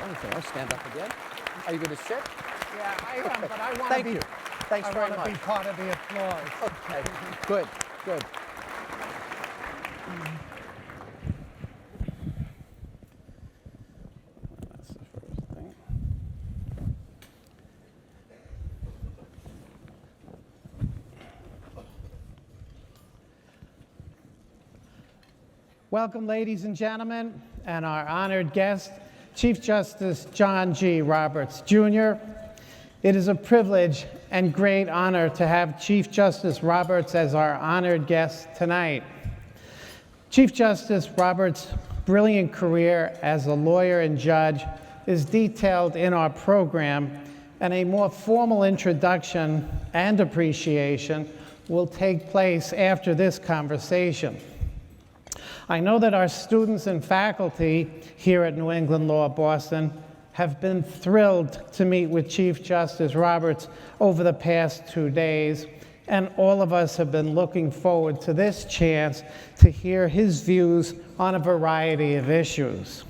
anything else. Stand up again. Are you going to sit? Yeah, I am, but I want to Thank be. you. Thanks very I want to much. be part of the applause. Okay. Good. Good. That's the first thing. Welcome, ladies and gentlemen, and our honored guest, Chief Justice John G. Roberts, Jr. It is a privilege and great honor to have Chief Justice Roberts as our honored guest tonight. Chief Justice Roberts' brilliant career as a lawyer and judge is detailed in our program, and a more formal introduction and appreciation will take place after this conversation. I know that our students and faculty here at New England Law Boston have been thrilled to meet with Chief Justice Roberts over the past 2 days, and all of us have been looking forward to this chance to hear his views on a variety of issues.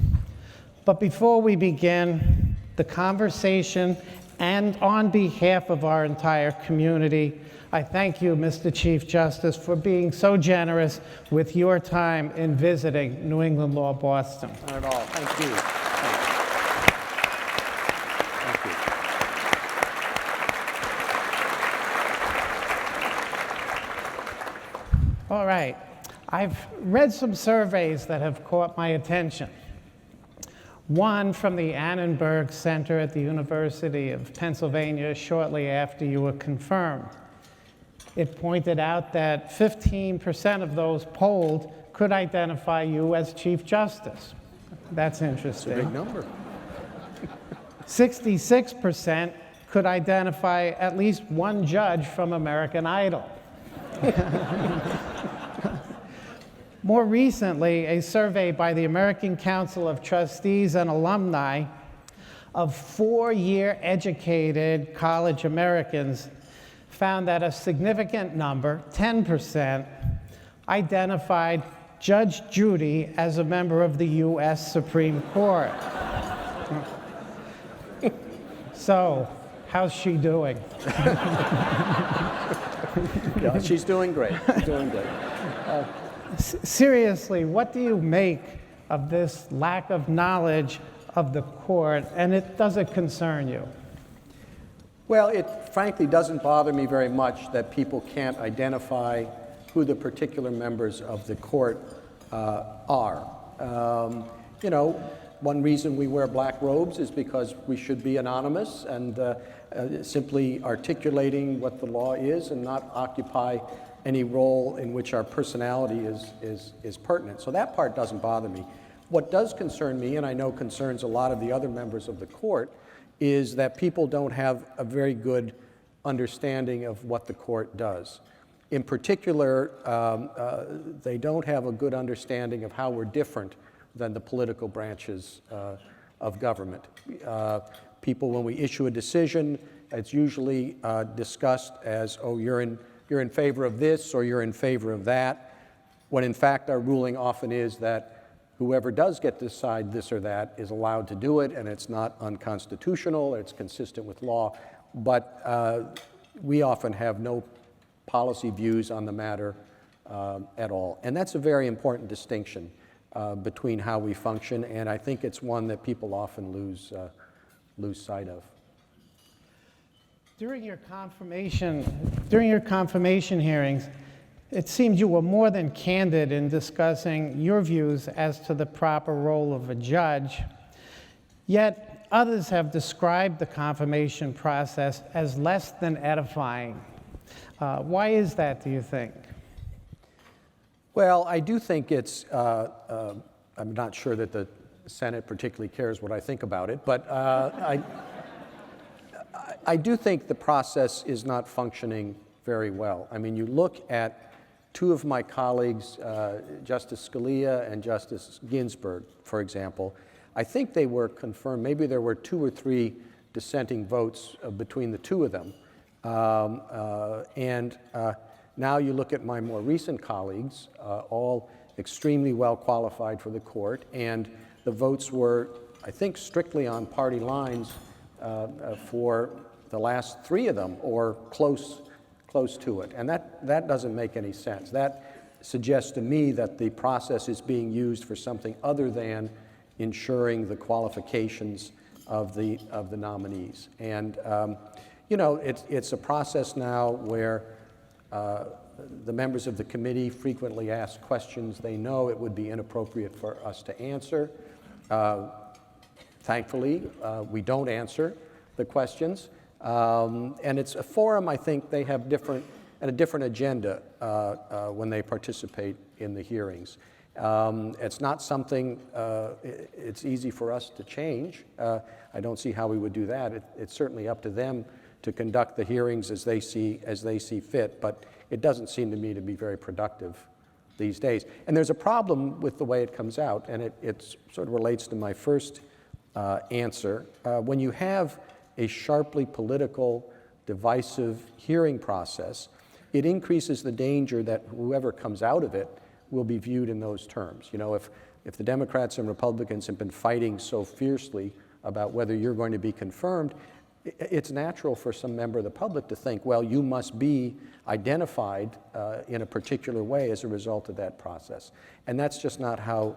But before we begin the conversation, and on behalf of our entire community, I thank you, Mr. Chief Justice, for being so generous with your time in visiting New England Law Boston. Not at all. Thank you. Thank you. All right. I've read some surveys that have caught my attention. One from the Annenberg Center at the University of Pennsylvania shortly after you were confirmed. It pointed out that 15% of those polled could identify you as Chief Justice. That's interesting. It's a big number. 66% could identify at least one judge from American Idol. More recently, a survey by the American Council of Trustees and Alumni of 4-year educated college Americans found that a significant number, 10%, identified Judge Judy as a member of the U.S. Supreme Court. So, how's she doing? Yeah, she's doing great. She's doing great. Seriously, what do you make of this lack of knowledge of the court, and does it concern you? Well, it frankly doesn't bother me very much that people can't identify who the particular members of the court are. You know, one reason we wear black robes is because we should be anonymous and simply articulating what the law is and not occupy any role in which our personality is pertinent. So that part doesn't bother me. What does concern me, and I know concerns a lot of the other members of the court, is that people don't have a very good understanding of what the court does. In particular, they don't have a good understanding of how we're different than the political branches of government. People, when we issue a decision, it's usually discussed as, oh, you're in favor of this or you're in favor of that, when in fact our ruling often is that whoever does get to decide this or that is allowed to do it, and it's not unconstitutional, it's consistent with law, but we often have no policy views on the matter at all. And that's a very important distinction between how we function, and I think it's one that people often lose sight of. During your confirmation hearings, it seemed you were more than candid in discussing your views as to the proper role of a judge, yet others have described the confirmation process as less than edifying. Why is that, do you think? Well, I do think it's, I'm not sure that the Senate particularly cares what I think about it, but I do think the process is not functioning very well. I mean, you look at two of my colleagues, Justice Scalia and Justice Ginsburg, for example. I think they were confirmed. Maybe there were 2 or 3 dissenting votes between the two of them. Now you look at my more recent colleagues, all extremely well qualified for the court, and the votes were I think, strictly on party lines for the last 3 of them, or close to it. And that doesn't make any sense. That suggests to me that the process is being used for something other than ensuring the qualifications of the nominees. And you know, it's a process now where the members of the committee frequently ask questions they know it would be inappropriate for us to answer. Thankfully, we don't answer the questions. And it's a forum, I think they have a different agenda when they participate in the hearings. It's not something it's easy for us to change. I don't see how we would do that. It's certainly up to them to conduct the hearings as they see fit, but it doesn't seem to me to be very productive these days. And there's a problem with the way it comes out, and it sort of relates to my first answer. When you have a sharply political, divisive hearing process, it increases the danger that whoever comes out of it will be viewed in those terms. You know, if the Democrats and Republicans have been fighting so fiercely about whether you're going to be confirmed, it's natural for some member of the public to think, well, you must be identified in a particular way as a result of that process. And that's just not how,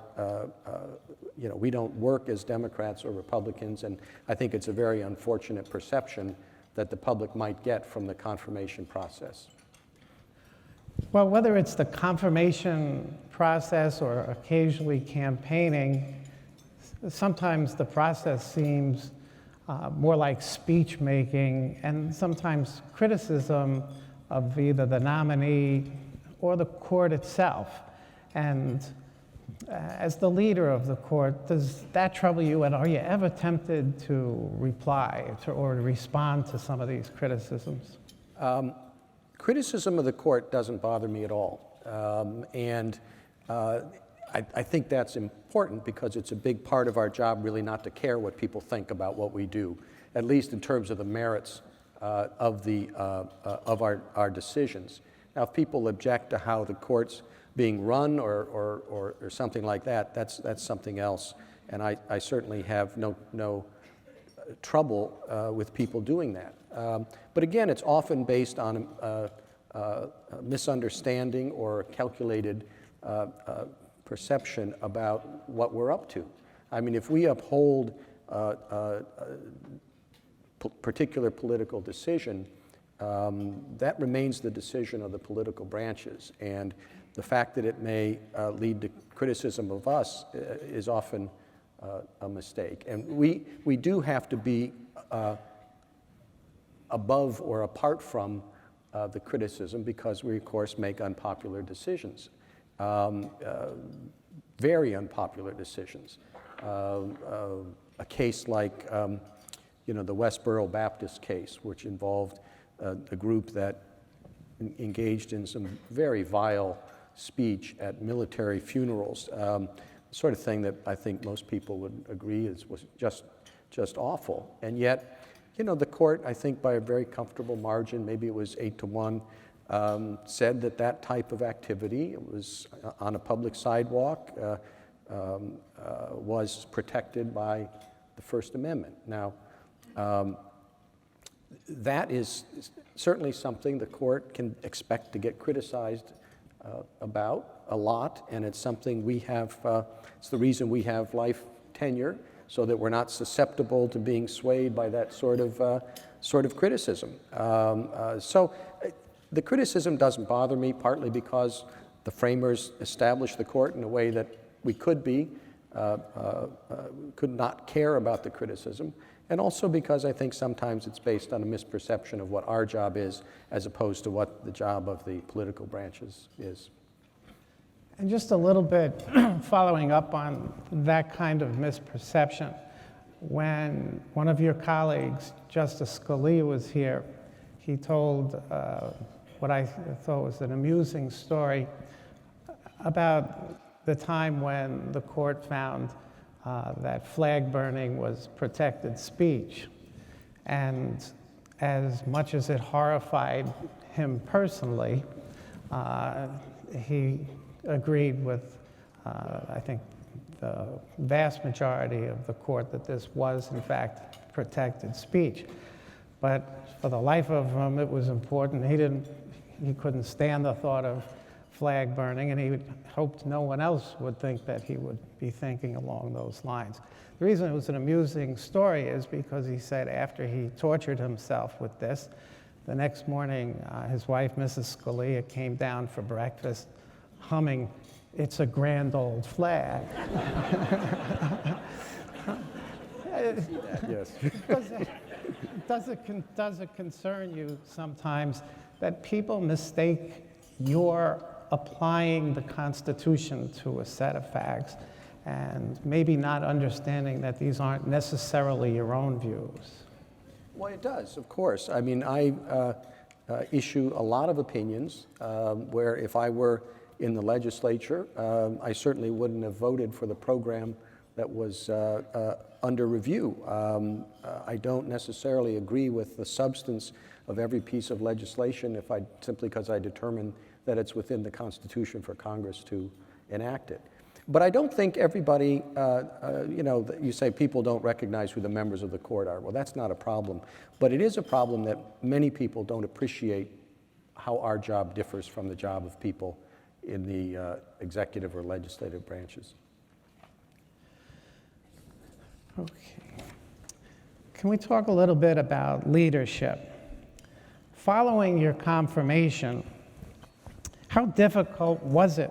you know, we don't work as Democrats or Republicans, and I think it's a very unfortunate perception that the public might get from the confirmation process. Well, whether it's the confirmation process or occasionally campaigning, sometimes the process seems more like speech making, and sometimes criticism of either the nominee or the court itself. And as the leader of the court, does that trouble you, and are you ever tempted to reply or to respond to some of these criticisms? Criticism of the court doesn't bother me at all. I think that's important because it's a big part of our job really not to care what people think about what we do, at least in terms of the merits of our decisions. Now, if people object to how the court's being run or something like that, that's something else. And I certainly have no trouble with people doing that. But again, it's often based on a misunderstanding or a calculated perception about what we're up to. I mean, if we uphold a particular political decision, that remains the decision of the political branches. And the fact that it may lead to criticism of us is often a mistake. And we do have to be above or apart from the criticism because we, of course, make unpopular decisions. Very unpopular decisions. A case like, you know, the Westboro Baptist case, which involved a group that engaged in some very vile speech at military funerals, the sort of thing that I think most people would agree was just awful. And yet, you know, the court, I think by a very comfortable margin, maybe it was 8-1, said that type of activity, it was on a public sidewalk, was protected by the First Amendment. Now, that is certainly something the court can expect to get criticized about a lot, and it's something we have, it's the reason we have life tenure, so that we're not susceptible to being swayed by that sort of criticism. So the criticism doesn't bother me, partly because the framers established the court in a way that we could not care about the criticism, and also because I think sometimes it's based on a misperception of what our job is as opposed to what the job of the political branches is. And just a little bit following up on that kind of misperception, when one of your colleagues, Justice Scalia, was here, he told what I thought was an amusing story about the time when the court found that flag burning was protected speech. And as much as it horrified him personally, he agreed with, I think, the vast majority of the court that this was, in fact, protected speech. But for the life of him, it was important. He couldn't stand the thought of flag burning, and he hoped no one else would think that he would be thinking along those lines. The reason it was an amusing story is because he said after he tortured himself with this, the next morning his wife, Mrs. Scalia, came down for breakfast humming, "It's a grand old flag." Yes. Does it concern you sometimes that people mistake your applying the Constitution to a set of facts and maybe not understanding that these aren't necessarily your own views? Well, it does, of course. I mean, I issue a lot of opinions where if I were in the legislature, I certainly wouldn't have voted for the program that was under review. I don't necessarily agree with the substance of every piece of legislation simply because I determine that it's within the Constitution for Congress to enact it. But I don't think everybody, you say people don't recognize who the members of the court are. Well, that's not a problem. But it is a problem that many people don't appreciate how our job differs from the job of people in the executive or legislative branches. Okay. Can we talk a little bit about leadership? Following your confirmation, how difficult was it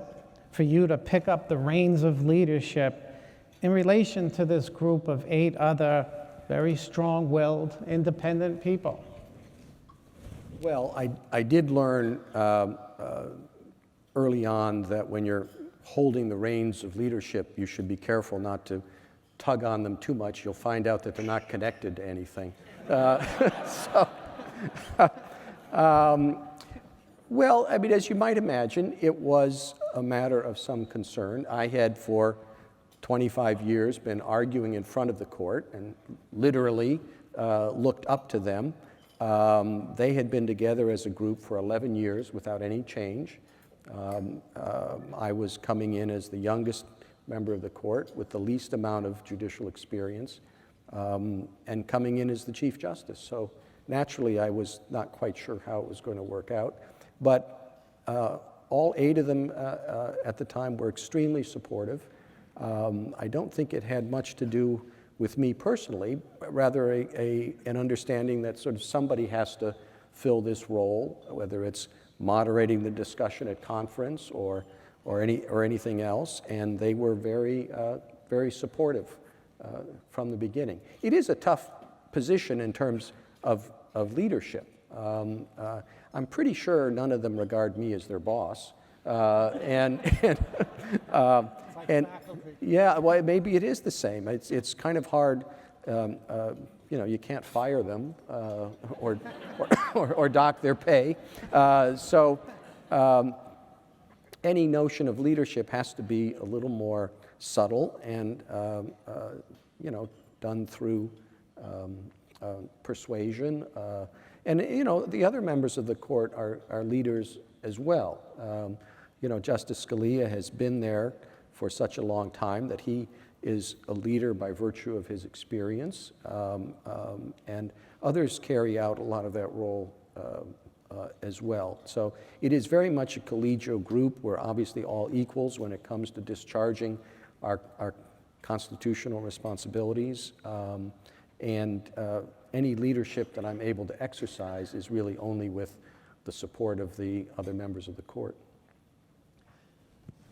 for you to pick up the reins of leadership in relation to this group of 8 other very strong-willed, independent people? Well, I did learn early on that when you're holding the reins of leadership, you should be careful not to tug on them too much. You'll find out that they're not connected to anything. Well, I mean, as you might imagine, it was a matter of some concern. I had for 25 years been arguing in front of the court and literally looked up to them. They had been together as a group for 11 years without any change. I was coming in as the youngest member of the court with the least amount of judicial experience and coming in as the Chief Justice. So naturally, I was not quite sure how it was going to work out. But all 8 of them at the time were extremely supportive. I don't think it had much to do with me personally, but rather an understanding that sort of somebody has to fill this role, whether it's moderating the discussion at conference or anything else, and they were very supportive from the beginning. It is a tough position in terms of leadership. I'm pretty sure none of them regard me as their boss, and yeah, well, maybe it is the same. It's kind of hard. You can't fire them or dock their pay. So any notion of leadership has to be a little more subtle and done through persuasion. And the other members of the court are leaders as well. Justice Scalia has been there for such a long time that he is a leader by virtue of his experience, and others carry out a lot of that role as well. So it is very much a collegial group. We're obviously all equals when it comes to discharging our constitutional responsibilities, and any leadership that I'm able to exercise is really only with the support of the other members of the court.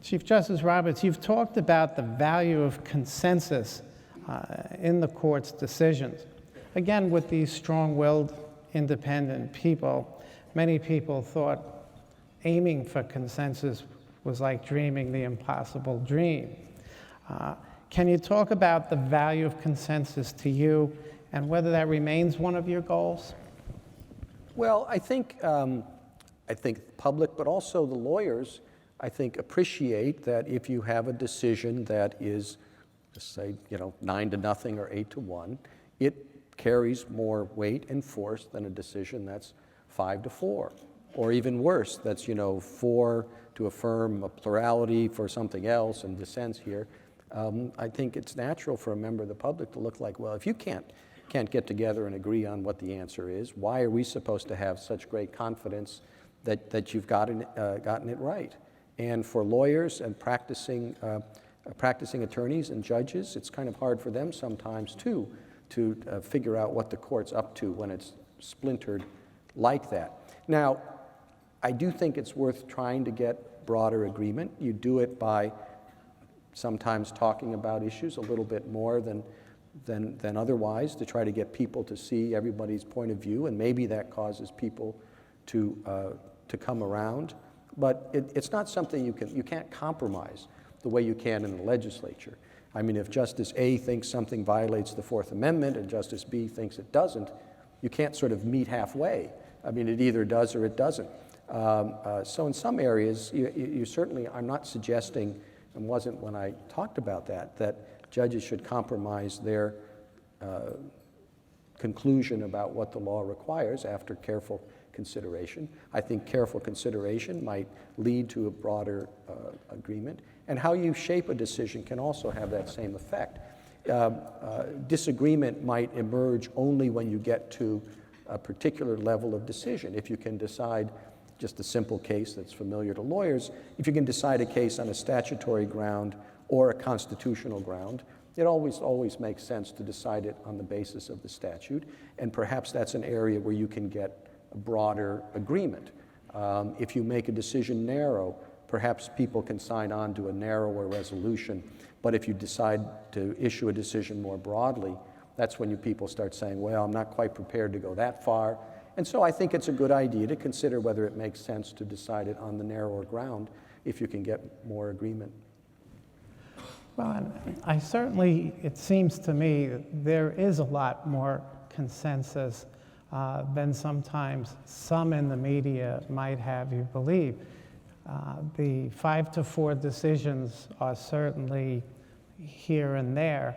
Chief Justice Roberts, you've talked about the value of consensus in the court's decisions. Again, with these strong-willed, independent people, many people thought aiming for consensus was like dreaming the impossible dream. Can you talk about the value of consensus to you and whether that remains one of your goals? Well, I think the public, but also the lawyers, I think, appreciate that if you have a decision that is, let's say, 9-0 or 8-1, it carries more weight and force than a decision that's 5-4, or even worse, that's 4 to affirm a plurality for something else and dissents here. I think it's natural for a member of the public to look like, well, if you can't get together and agree on what the answer is, why are we supposed to have such great confidence that you've gotten it right? And for lawyers and practicing attorneys and judges, it's kind of hard for them sometimes too to figure out what the court's up to when it's splintered like that. Now, I do think it's worth trying to get broader agreement. You do it by sometimes talking about issues a little bit more than otherwise, to try to get people to see everybody's point of view, and maybe that causes people to come around. But it's not something you can't compromise the way you can in the legislature. I mean, if Justice A thinks something violates the Fourth Amendment and Justice B thinks it doesn't, you can't sort of meet halfway. I mean, it either does or it doesn't. So in some areas, you certainly, I'm not suggesting, and wasn't when I talked about that judges should compromise their conclusion about what the law requires after careful consideration. I think careful consideration might lead to a broader agreement. And how you shape a decision can also have that same effect. Disagreement might emerge only when you get to a particular level of decision. If you can decide, just a simple case that's familiar to lawyers, if you can decide a case on a statutory ground or a constitutional ground, it always makes sense to decide it on the basis of the statute, and perhaps that's an area where you can get a broader agreement. If you make a decision narrow, perhaps people can sign on to a narrower resolution, but if you decide to issue a decision more broadly, that's when people start saying, well, I'm not quite prepared to go that far. And so I think it's a good idea to consider whether it makes sense to decide it on the narrower ground if you can get more agreement. Well, I certainly, it seems to me, there is a lot more consensus than sometimes some in the media might have you believe. The 5-4 decisions are certainly here and there,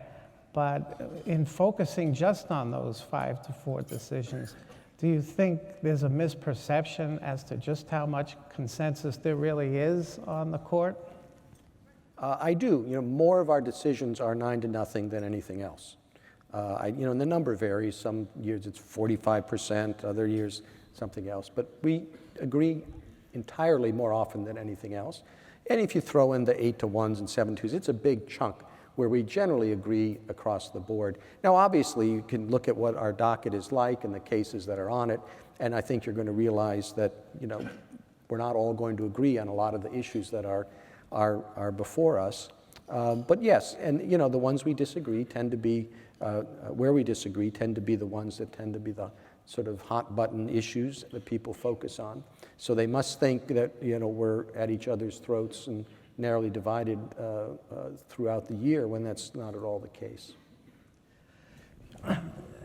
but in focusing just on those 5-4 decisions, do you think there's a misperception as to just how much consensus there really is on the court? I do. More of our decisions are 9-0 than anything else. And the number varies. Some years it's 45%, other years something else. But we agree entirely more often than anything else. And if you throw in the 8-1s and 7-2s, it's a big chunk where we generally agree across the board. Now, obviously, you can look at what our docket is like and the cases that are on it, and I think you're going to realize that, we're not all going to agree on a lot of the issues that are before us. But yes, and the ones we disagree tend to be, where we disagree tend to be the ones that tend to be the sort of hot button issues that people focus on. So they must think that, we're at each other's throats and narrowly divided throughout the year, when that's not at all the case.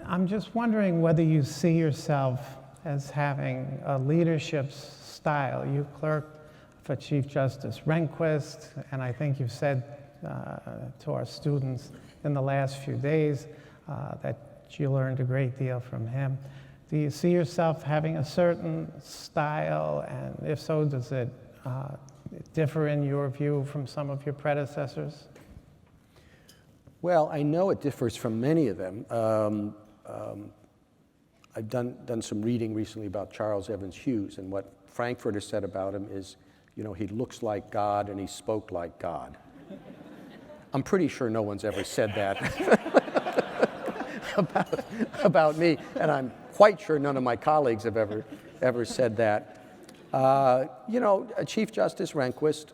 I'm just wondering whether you see yourself as having a leadership style. You clerked for Chief Justice Rehnquist, and I think you've said to our students in the last few days that you learned a great deal from him. Do you see yourself having a certain style, and if so, does it differ in your view from some of your predecessors? Well, I know it differs from many of them. I've done some reading recently about Charles Evans Hughes, and what Frankfurter said about him is, he looks like God and he spoke like God. I'm pretty sure no one's ever said that about me, and I'm quite sure none of my colleagues have ever said that. Chief Justice Rehnquist,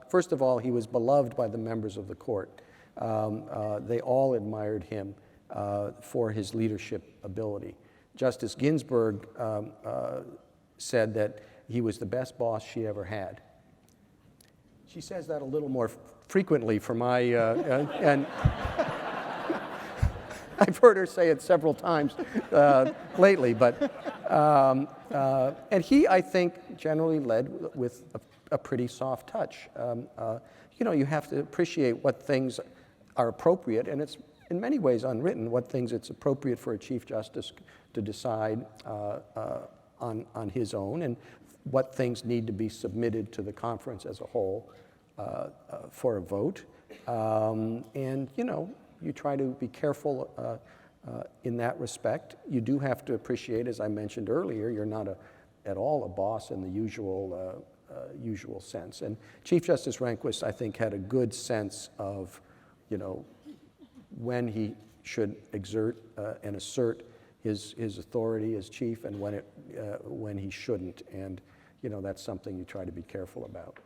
first of all, he was beloved by the members of the court. They all admired him for his leadership ability. Justice Ginsburg said that he was the best boss she ever had. She says that a little more frequently for my, and I've heard her say it several times lately, but, and he, I think, generally led with a pretty soft touch. You have to appreciate what things are appropriate, and it's in many ways unwritten what things it's appropriate for a Chief Justice to decide on his own, and what things need to be submitted to the conference as a whole for a vote. And, you know, you try to be careful in that respect. You do have to appreciate, as I mentioned earlier, you're not at all a boss in the usual sense. And Chief Justice Rehnquist, I think, had a good sense of, you know, when he should exert and assert his authority as chief, and when he shouldn't. And, you know, that's something you try to be careful about.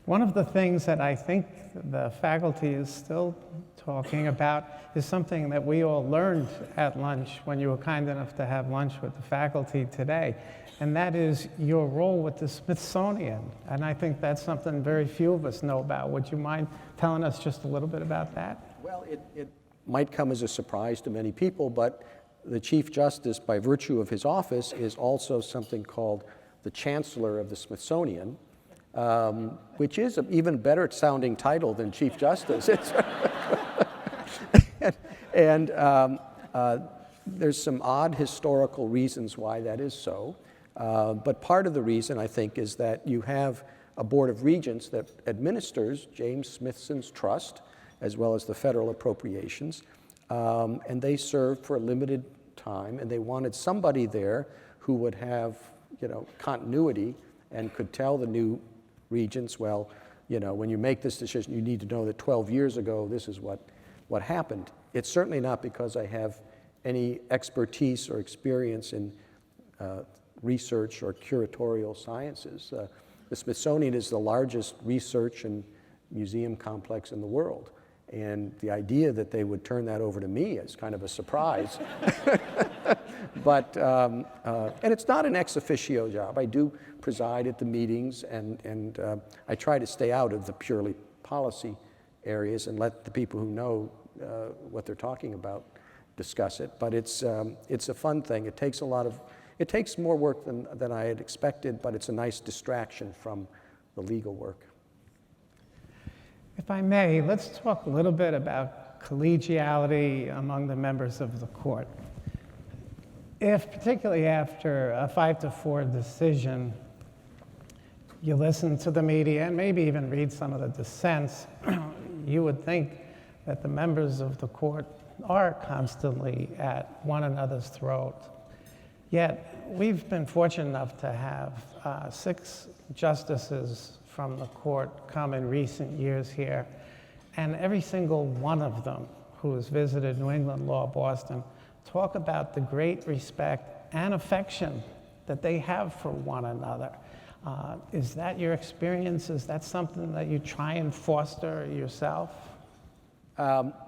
One of the things that I think the faculty is still talking about is something that we all learned at lunch when you were kind enough to have lunch with the faculty today, and that is your role with the Smithsonian. And I think that's something very few of us know about. Would you mind telling us just a little bit about that? Well, it might come as a surprise to many people, but the Chief Justice, by virtue of his office, is also something called the Chancellor of the Smithsonian, which is an even better sounding title than Chief Justice. and there's some odd historical reasons why that is so. But part of the reason, I think, is that you have a Board of Regents that administers James Smithson's trust, as well as the federal appropriations, and they served for a limited time, and they wanted somebody there who would have, you know, continuity and could tell the new regents, well, you know, when you make this decision, you need to know that 12 years ago, this is what happened. It's certainly not because I have any expertise or experience in research or curatorial sciences. The Smithsonian is the largest research and museum complex in the world. And the idea that they would turn that over to me is kind of a surprise. But, and it's not an ex officio job. I do preside at the meetings, and I try to stay out of the purely policy areas and let the people who know what they're talking about discuss it. But it's a fun thing. It takes it takes more work than I had expected, but it's a nice distraction from the legal work. If I may, let's talk a little bit about collegiality among the members of the court. If, particularly after a 5-4 decision, you listen to the media and maybe even read some of the dissents, you would think that the members of the court are constantly at one another's throat. Yet, we've been fortunate enough to have 6 justices from the court come in recent years here, and every single one of them who has visited New England Law Boston talk about the great respect and affection that they have for one another. Is that your experience? Is that something that you try and foster yourself?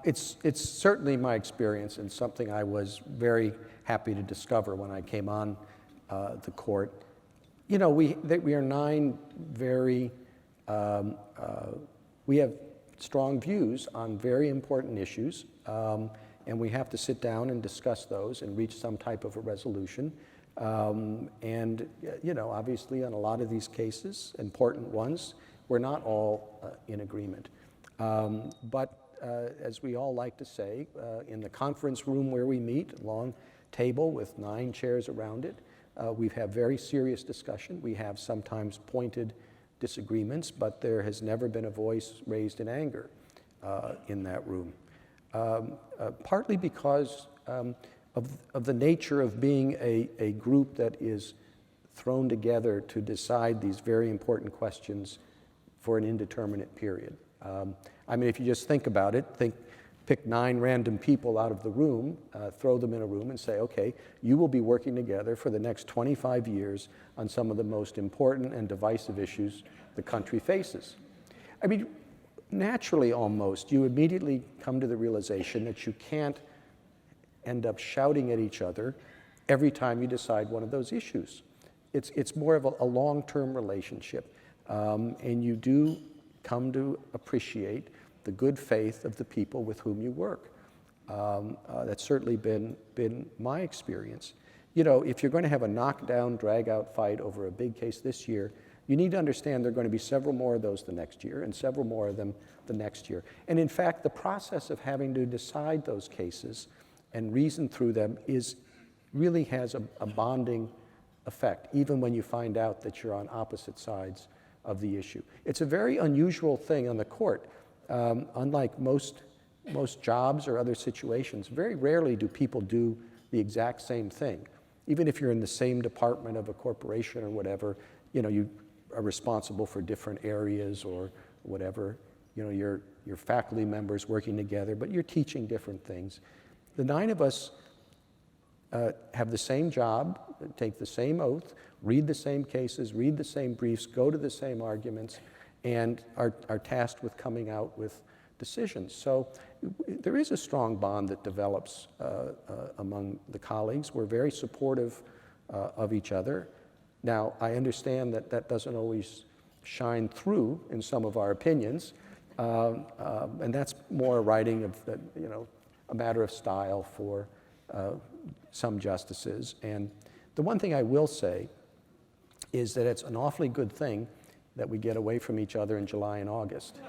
It's certainly my experience, and something I was very happy to discover when I came on the court. You know, we are 9 very, we have strong views on very important issues, and we have to sit down and discuss those and reach some type of a resolution. And, you know, obviously on a lot of these cases, important ones, we're not all in agreement. But as we all like to say, in the conference room where we meet, a long table with 9 chairs around it, we have very serious discussion. We have sometimes pointed disagreements, but there has never been a voice raised in anger in that room. Partly because of the nature of being a group that is thrown together to decide these very important questions for an indeterminate period. I mean, if you just think about it, pick 9 random people out of the room, throw them in a room and say, okay, you will be working together for the next 25 years on some of the most important and divisive issues the country faces. I mean, naturally almost, you immediately come to the realization that you can't end up shouting at each other every time you decide one of those issues. It's more of a long-term relationship, and you do come to appreciate the good faith of the people with whom you work. That's certainly been my experience. You know, if you're going to have a knockdown, drag-out fight over a big case this year, you need to understand there are going to be several more of those the next year and several more of them the next year. And in fact, the process of having to decide those cases and reason through them really has a bonding effect, even when you find out that you're on opposite sides of the issue. It's a very unusual thing on the court. Unlike most jobs or other situations, very rarely do people do the exact same thing. Even if you're in the same department of a corporation or whatever, you are responsible for different areas or whatever. Your faculty members working together, but you're teaching different things. The 9 of us have the same job, take the same oath, read the same cases, read the same briefs, go to the same arguments, and are tasked with coming out with decisions. So there is a strong bond that develops among the colleagues. We're very supportive of each other. Now, I understand that that doesn't always shine through in some of our opinions, and that's more a writing of, a matter of style for some justices. And the one thing I will say is that it's an awfully good thing that we get away from each other in July and August.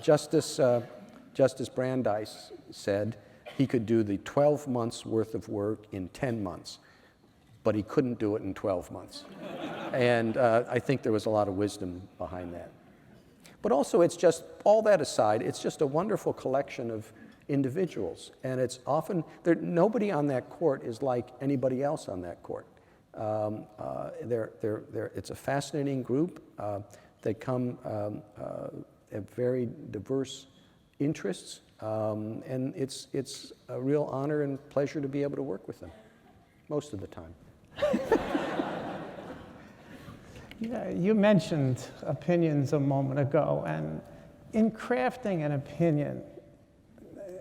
Justice Brandeis said he could do the 12 months worth of work in 10 months, but he couldn't do it in 12 months. And I think there was a lot of wisdom behind that. But also, it's just, all that aside, it's just a wonderful collection of individuals. And it's often, nobody on that court is like anybody else on that court. It's a fascinating group. They come have very diverse interests, and it's a real honor and pleasure to be able to work with them, most of the time. Yeah, you mentioned opinions a moment ago, and in crafting an opinion,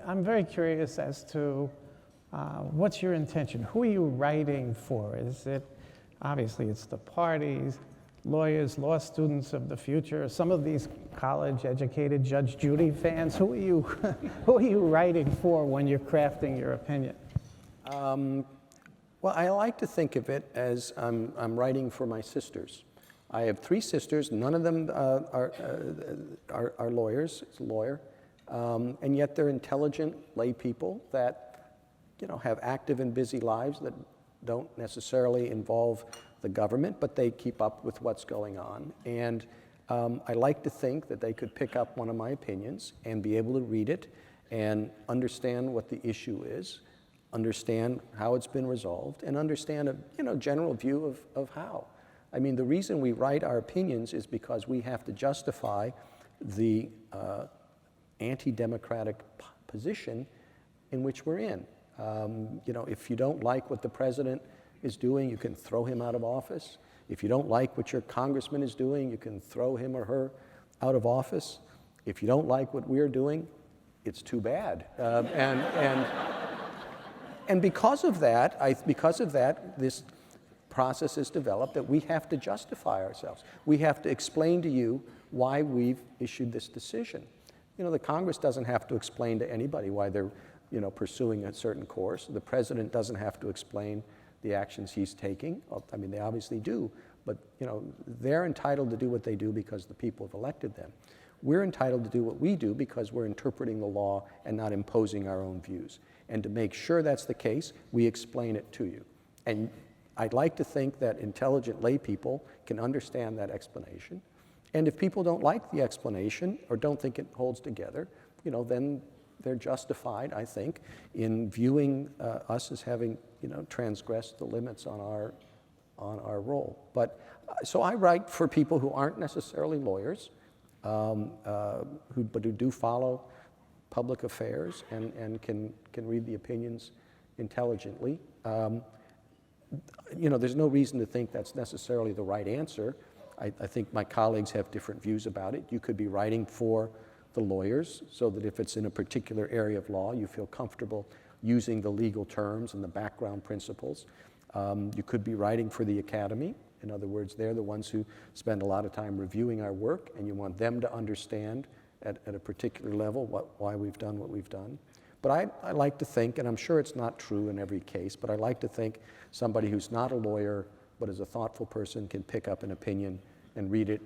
I'm very curious as to what's your intention? Who are you writing for? Is it, obviously it's the parties, lawyers, law students of the future, some of these college-educated Judge Judy fans? Who are you writing for when you're crafting your opinion? Well, I like to think of it as I'm writing for my sisters. I have 3 sisters. None of them are lawyers. It's a lawyer. And yet they're intelligent lay people that, have active and busy lives that don't necessarily involve the government, but they keep up with what's going on. And I like to think that they could pick up one of my opinions and be able to read it and understand what the issue is, understand how it's been resolved, and understand a general view of how. I mean, the reason we write our opinions is because we have to justify the anti-democratic position in which we're in. If you don't like what the president is doing, you can throw him out of office. If you don't like what your congressman is doing, you can throw him or her out of office. If you don't like what we're doing, it's too bad. And because of that, this process is developed that we have to justify ourselves. We have to explain to you why we've issued this decision. The Congress doesn't have to explain to anybody why they're, pursuing a certain course. The president doesn't have to explain the actions he's taking. I mean, they obviously do, but, they're entitled to do what they do because the people have elected them. We're entitled to do what we do because we're interpreting the law and not imposing our own views. And to make sure that's the case, we explain it to you. And I'd like to think that intelligent lay people can understand that explanation. And if people don't like the explanation or don't think it holds together, then they're justified, I think, in viewing us as having, transgressed the limits on our role. But so I write for people who aren't necessarily lawyers, but who do follow public affairs and can read the opinions intelligently. There's no reason to think that's necessarily the right answer. I think my colleagues have different views about it. You could be writing for the lawyers so that if it's in a particular area of law, you feel comfortable using the legal terms and the background principles. You could be writing for the academy. In other words, they're the ones who spend a lot of time reviewing our work, and you want them to understand at a particular level why we've done what we've done. But I like to think, and I'm sure it's not true in every case, but I like to think somebody who's not a lawyer but is a thoughtful person can pick up an opinion and read it,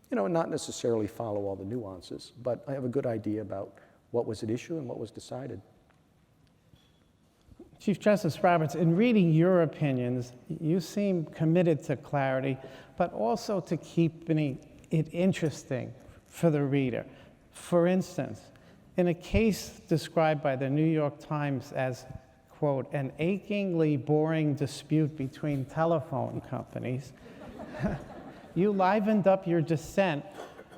and not necessarily follow all the nuances, but I have a good idea about what was at issue and what was decided. Chief Justice Roberts, in reading your opinions, you seem committed to clarity, but also to keeping it interesting for the reader. For instance, in a case described by the New York Times as, quote, an achingly boring dispute between telephone companies, you livened up your dissent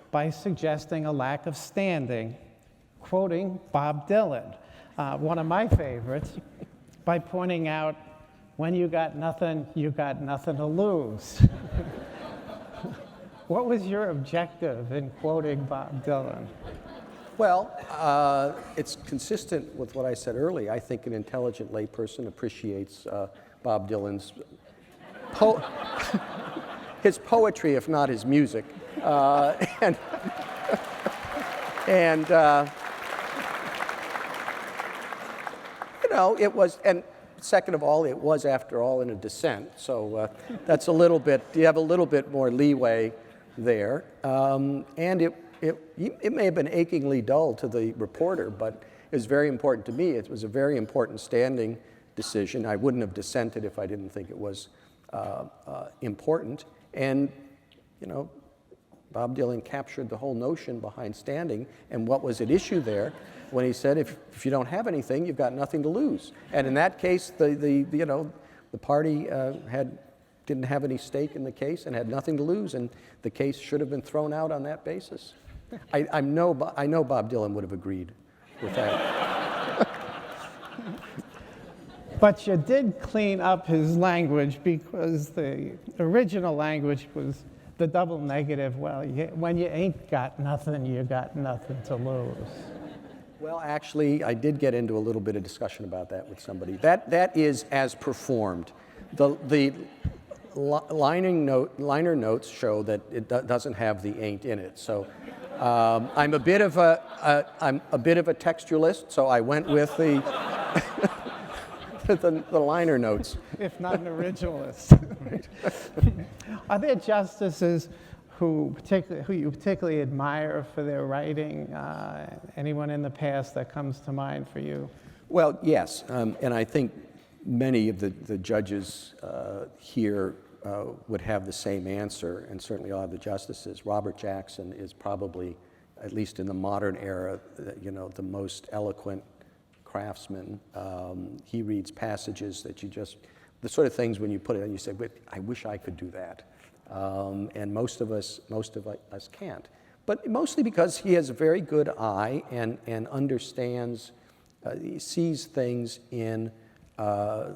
by suggesting a lack of standing, quoting Bob Dylan, one of my favorites, by pointing out, when you got nothing to lose. What was your objective in quoting Bob Dylan? Well, it's consistent with what I said earlier. I think an intelligent layperson appreciates Bob Dylan's his poetry, if not his music. It was, and second of all, it was, after all, in a dissent. So that's a little bit, you have a little bit more leeway there. And it may have been achingly dull to the reporter, but it was very important to me. It was a very important standing decision. I wouldn't have dissented if I didn't think it was important. And, Bob Dylan captured the whole notion behind standing and what was at issue there when he said, if you don't have anything, you've got nothing to lose. And in that case, the party didn't have any stake in the case and had nothing to lose, and the case should have been thrown out on that basis. I know Bob Dylan would have agreed with that. But you did clean up his language, because the original language was the double negative. Well, when you ain't got nothing, you got nothing to lose. Well, actually, I did get into a little bit of discussion about that with somebody. That is as performed. The liner notes show that it doesn't have the ain't in it. So I'm a bit of a textualist, so I went with the the liner notes. If not an originalist. Are there justices who you particularly admire for their writing? Anyone in the past that comes to mind for you? Well, yes, and I think many of the judges here would have the same answer, and certainly all of the justices. Robert Jackson is probably, at least in the modern era, the most eloquent craftsman. He reads passages that the sort of things when you put it on, you say, but I wish I could do that. And most of us can't. But mostly because he has a very good eye and understands, he sees things in how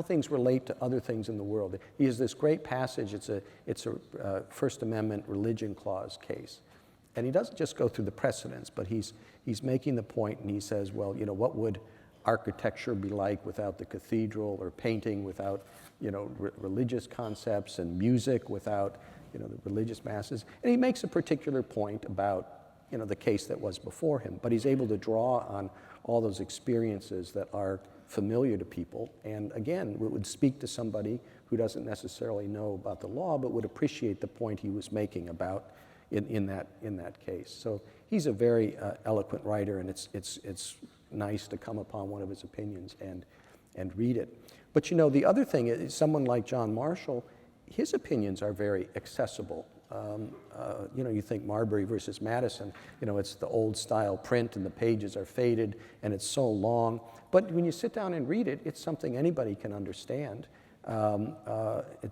things relate to other things in the world. He has this great passage. It's a First Amendment religion clause case. And he doesn't just go through the precedents, but he's making the point, and he says, well, what would architecture be like without the cathedral, or painting without, religious concepts, and music without, the religious masses. And he makes a particular point about, the case that was before him, but he's able to draw on all those experiences that are familiar to people, and again, it would speak to somebody who doesn't necessarily know about the law, but would appreciate the point he was making about in that case. So he's a very eloquent writer, and it's nice to come upon one of his opinions and read it. But the other thing is, someone like John Marshall, his opinions are very accessible. You think Marbury versus Madison, it's the old style print and the pages are faded and it's so long. But when you sit down and read it, it's something anybody can understand.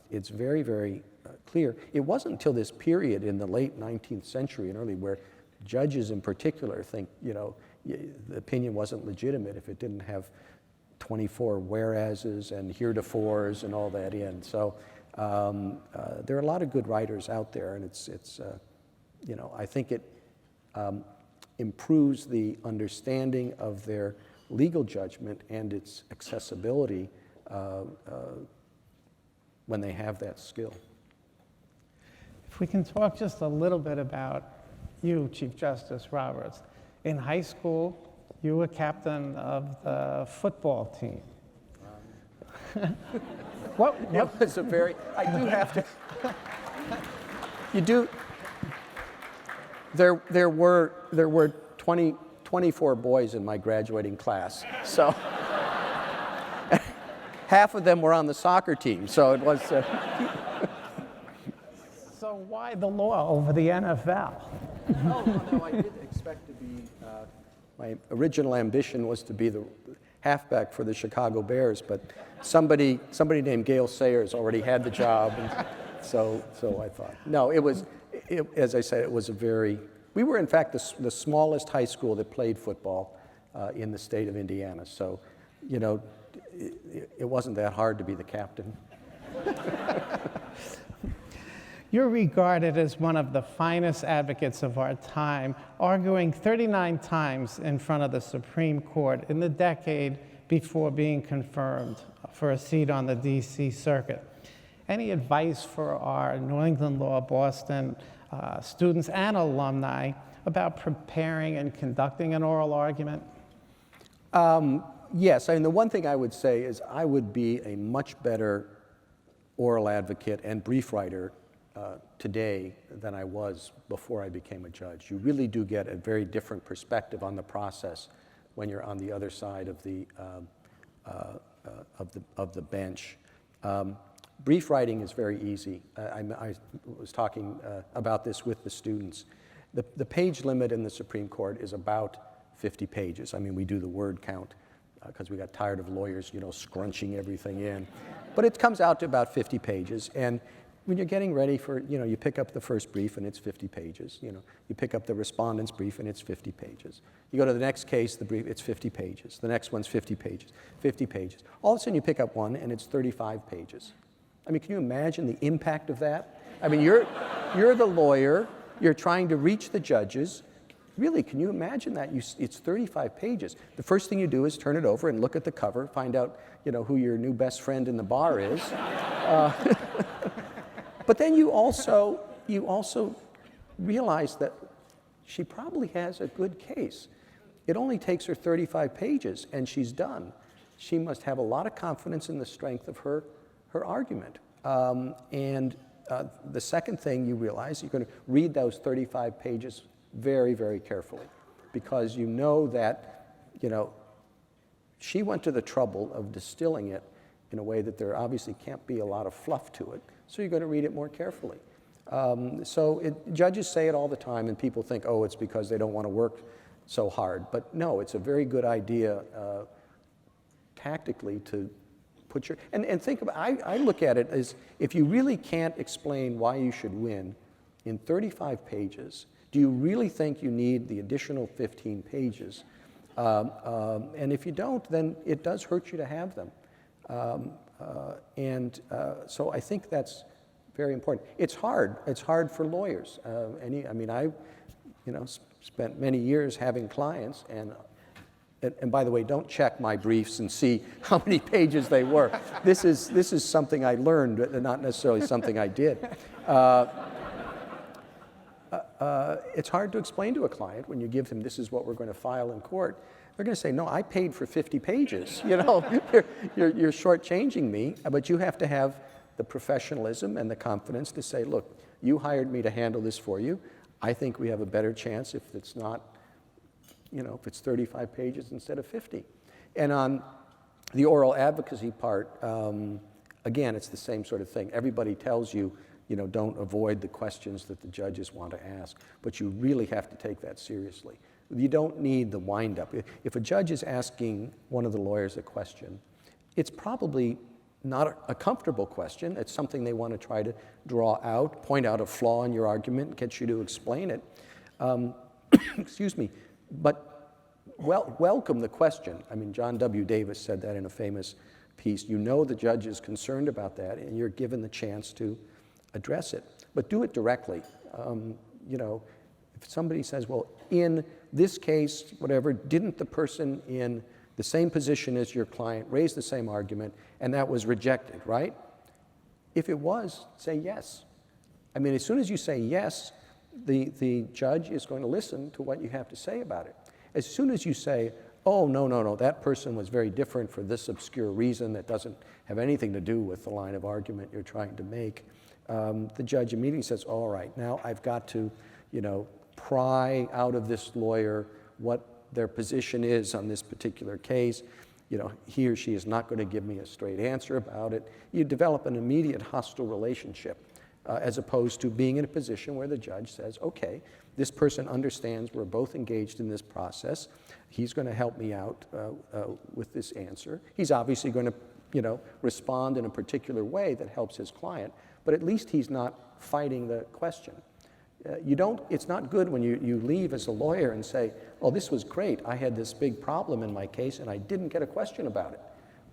It's very, very clear. It wasn't until this period in the late 19th century and early where judges in particular think, the opinion wasn't legitimate if it didn't have 24 whereases and heretofores and all that in. So there are a lot of good writers out there, and it's I think it improves the understanding of their legal judgment and its accessibility when they have that skill. If we can talk just a little bit about you, Chief Justice Roberts. In high school, you were captain of the football team. What? It was a very, I do have to, there were 20 24 boys in my graduating class, so half of them were on the soccer team, so it was... So why the law over the NFL? No, I did expect to be, my original ambition was to be the halfback for the Chicago Bears, but somebody named Gale Sayers already had the job, and so I thought. No, as I said, it was we were in fact the smallest high school that played football in the state of Indiana, so, you know, it wasn't that hard to be the captain. You're regarded as one of the finest advocates of our time, arguing 39 times in front of the Supreme Court in the decade before being confirmed for a seat on the D.C. Circuit. Any advice for our New England Law Boston students and alumni about preparing and conducting an oral argument? Yes, I mean, the one thing I would say is I would be a much better oral advocate and brief writer today than I was before I became a judge. You really do get a very different perspective on the process when you're on the other side of the bench. Brief writing is very easy. I was talking about this with the students. The page limit in the Supreme Court is about 50 pages. I mean, we do the word count because we got tired of lawyers, you know, scrunching everything in. But it comes out to about 50 pages. And when you're getting ready for, you know, you pick up the first brief and it's 50 pages. You know, you pick up the respondent's brief and it's 50 pages. You go to the next case, the brief, it's 50 pages. The next one's 50 pages, 50 pages. All of a sudden you pick up one and it's 35 pages. I mean, can you imagine the impact of that? I mean, you're the lawyer, you're trying to reach the judges. Really, can you imagine that? It's 35 pages. The first thing you do is turn it over and look at the cover, find out, you know, who your new best friend in the bar is. But then you also realize that she probably has a good case. It only takes her 35 pages and she's done. She must have a lot of confidence in the strength of her argument. The second thing you realize, you're going to read those 35 pages very, very carefully, because you know that, you know, she went to the trouble of distilling it in a way that there obviously can't be a lot of fluff to it, so you're going to read it more carefully. Judges say it all the time, and people think, oh, it's because they don't want to work so hard. But no, it's a very good idea tactically to put your, and think about, I look at it as, if you really can't explain why you should win in 35 pages, do you really think you need the additional 15 pages? And if you don't, then it does hurt you to have them. So I think that's very important. It's hard. It's hard for lawyers. I spent many years having clients, and by the way, don't check my briefs and see how many pages they were. This is something I learned, not necessarily something I did. It's hard to explain to a client when you give them, this is what we're going to file in court. They're going to say, no, I paid for 50 pages. You know, you're shortchanging me, but you have to have the professionalism and the confidence to say, look, you hired me to handle this for you. I think we have a better chance if it's not, you know, if it's 35 pages instead of 50. And on the oral advocacy part, again, it's the same sort of thing. Everybody tells you, you know, don't avoid the questions that the judges want to ask, but you really have to take that seriously. You don't need the wind-up. If a judge is asking one of the lawyers a question, it's probably not a comfortable question. It's something they want to try to draw out, point out a flaw in your argument, get you to explain it. Excuse me, but welcome the question. I mean, John W. Davis said that in a famous piece. You know the judge is concerned about that, and you're given the chance to address it. But do it directly. You know, if somebody says, well, in this case, whatever, didn't the person in the same position as your client raise the same argument, and that was rejected, right? If it was, say yes. I mean, as soon as you say yes, the judge is going to listen to what you have to say about it. As soon as you say, oh, no, that person was very different for this obscure reason that doesn't have anything to do with the line of argument you're trying to make, the judge immediately says, all right, now I've got to, you know, pry out of this lawyer what their position is on this particular case. He or she is not going to give me a straight answer about it. You develop an immediate hostile relationship, as opposed to being in a position where the judge says, okay, this person understands we're both engaged in this process. He's going to help me out with this answer. He's obviously going to, respond in a particular way that helps his client, but at least he's not fighting the question. It's not good when you leave as a lawyer and say, oh, this was great. I had this big problem in my case and I didn't get a question about it.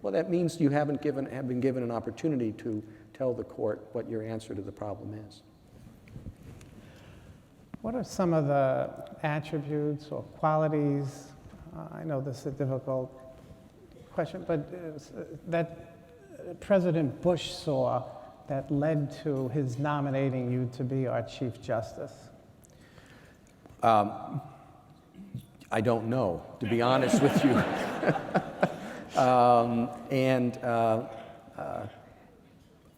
Well, that means you haven't been given an opportunity to tell the court what your answer to the problem is. What are some of the attributes or qualities, I know this is a difficult question, but that President Bush saw that led to his nominating you to be our Chief Justice? I don't know, to be honest with you.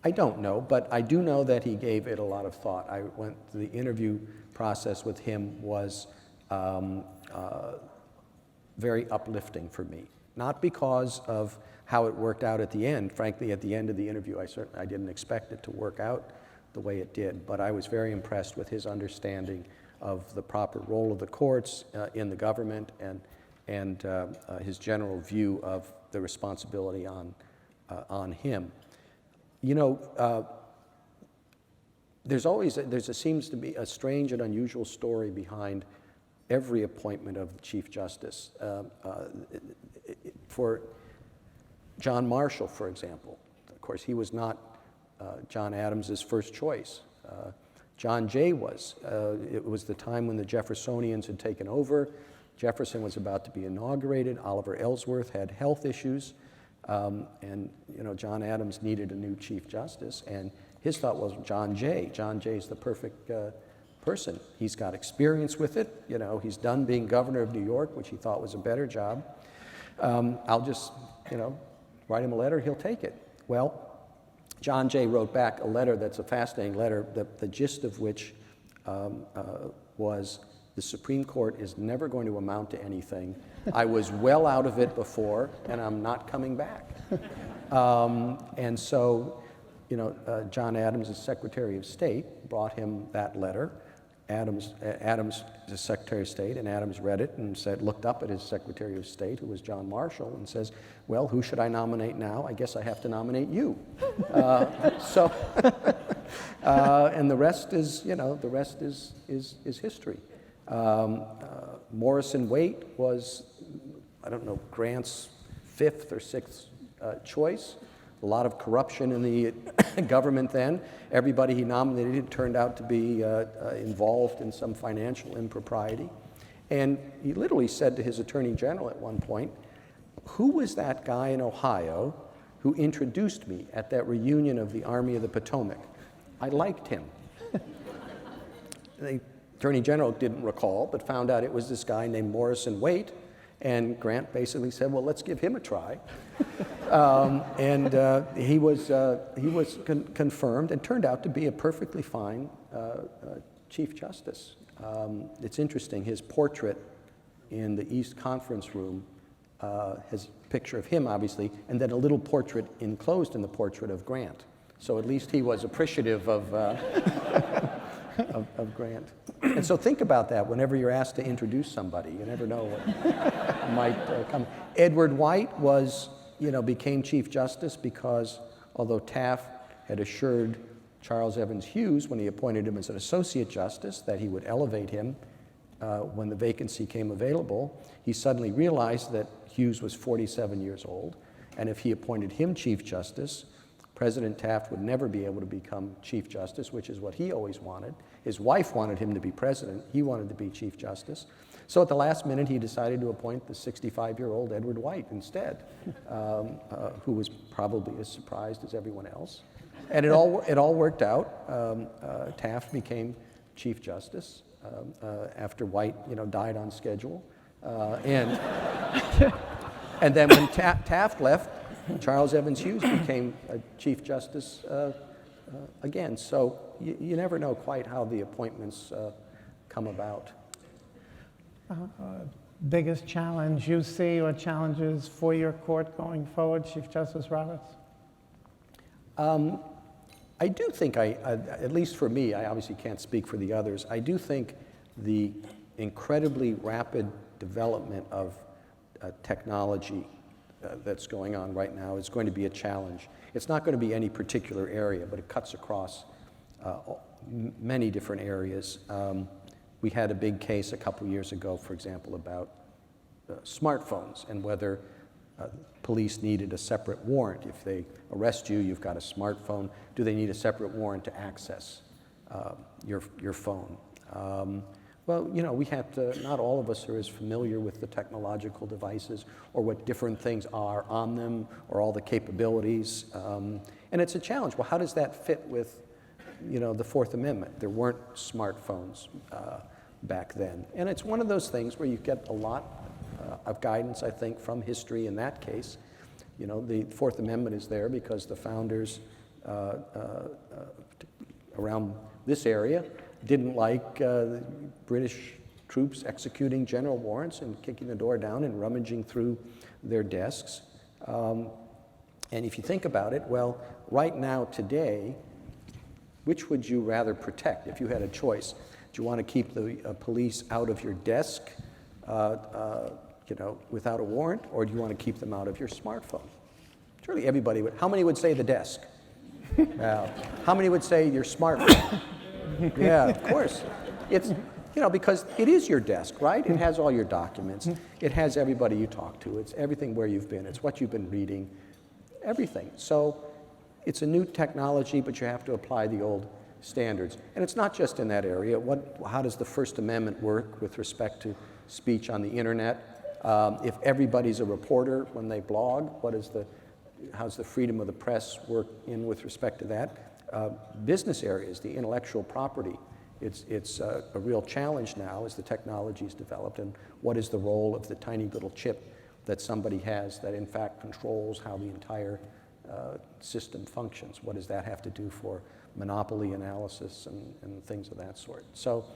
I don't know, but I do know that he gave it a lot of thought. The interview process with him was very uplifting for me. Not because of how it worked out at the end. Frankly, at the end of the interview, I didn't expect it to work out the way it did, but I was very impressed with his understanding of the proper role of the courts in the government and his general view of the responsibility on him. There seems to be a strange and unusual story behind every appointment of the Chief Justice. For John Marshall, for example, of course, he was not John Adams's first choice. John Jay was. It was the time when the Jeffersonians had taken over. Jefferson was about to be inaugurated. Oliver Ellsworth had health issues. And John Adams needed a new Chief Justice, and his thought was John Jay. John Jay's the perfect person. He's got experience with it. He's done being governor of New York, which he thought was a better job. I'll just, write him a letter, he'll take it. Well, John Jay wrote back a letter that's a fascinating letter, the gist of which was, the Supreme Court is never going to amount to anything. I was well out of it before, and I'm not coming back. And so, John Adams, as Secretary of State, brought him that letter. Adams is Secretary of State, and Adams read it and looked up at his Secretary of State, who was John Marshall, and says, well, who should I nominate now? I guess I have to nominate you. And the rest is history. Morrison Waite was, Grant's fifth or sixth choice. A lot of corruption in the government then. Everybody he nominated turned out to be involved in some financial impropriety. And he literally said to his Attorney General at one point, who was that guy in Ohio who introduced me at that reunion of the Army of the Potomac? I liked him. The Attorney General didn't recall, but found out it was this guy named Morrison Waite, and Grant basically said, well, let's give him a try. He was confirmed and turned out to be a perfectly fine Chief Justice. It's interesting, his portrait in the East Conference Room has a picture of him, obviously, and then a little portrait enclosed in the portrait of Grant. So at least he was appreciative of Grant. And so think about that whenever you're asked to introduce somebody. You never know what might come. Edward White became Chief Justice because although Taft had assured Charles Evans Hughes when he appointed him as an Associate Justice that he would elevate him when the vacancy came available, he suddenly realized that Hughes was 47 years old, and if he appointed him Chief Justice, President Taft would never be able to become Chief Justice, which is what he always wanted. His wife wanted him to be president. He wanted to be Chief Justice. So at the last minute, he decided to appoint the 65-year-old Edward White instead, who was probably as surprised as everyone else. And it all worked out. Taft became Chief Justice after White, died on schedule. And then when Taft left, Charles Evans Hughes became Chief Justice again. So you never know quite how the appointments come about. biggest challenge you see or challenges for your court going forward, Chief Justice Roberts? I do think, at least for me, I obviously can't speak for the others, I do think the incredibly rapid development of technology that's going on right now is going to be a challenge. It's not going to be any particular area, but it cuts across many different areas. We had a big case a couple years ago, for example, about smartphones and whether police needed a separate warrant. If they arrest you, you've got a smartphone. Do they need a separate warrant to access your phone? Well, you know, we have to, not all of us are as familiar with the technological devices or what different things are on them or all the capabilities. And it's a challenge. Well, how does that fit with, you know, the Fourth Amendment? There weren't smartphones back then. And it's one of those things where you get a lot of guidance, I think, from history in that case. You know, the Fourth Amendment is there because the founders around this area didn't like British troops executing general warrants and kicking the door down and rummaging through their desks. And if you think about it, well, right now, today, which would you rather protect if you had a choice? Do you want to keep the police out of your desk, you know, without a warrant, or do you want to keep them out of your smartphone? Surely everybody would. How many would say the desk? How many would say your smartphone? Yeah, of course. It's, you know, because it is your desk, right? It has all your documents. It has everybody you talk to. It's everything where you've been. It's what you've been reading, everything. So it's a new technology, but you have to apply the old standards. And it's not just in that area. How does the First Amendment work with respect to speech on the internet? If everybody's a reporter when they blog, how's the freedom of the press work in with respect to that? Business areas, the intellectual property, it's a real challenge now as the technology's developed, and what is the role of the tiny little chip that somebody has that in fact controls how the entire system functions? What does that have to do for monopoly analysis and things of that sort? So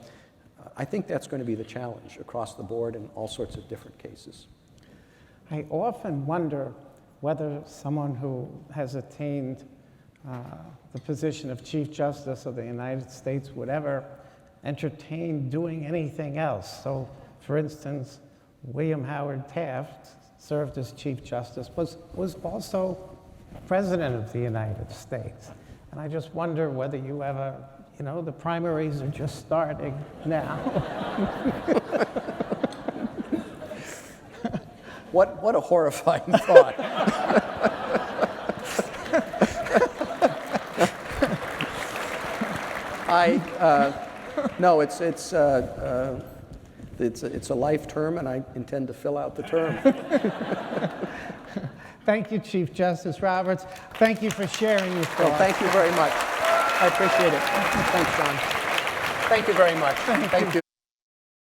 I think that's going to be the challenge across the board in all sorts of different cases. I often wonder whether someone who has attained the position of Chief Justice of the United States would ever entertain doing anything else. So, for instance, William Howard Taft served as Chief Justice, was also President of the United States. And I just wonder whether you ever, you know, the primaries are just starting now. What a horrifying thought. No, it's a life term, and I intend to fill out the term. Thank you, Chief Justice Roberts. Thank you for sharing your thoughts. Well, thank you very much. I appreciate it. Thanks, John. Thank you very much. Thank you.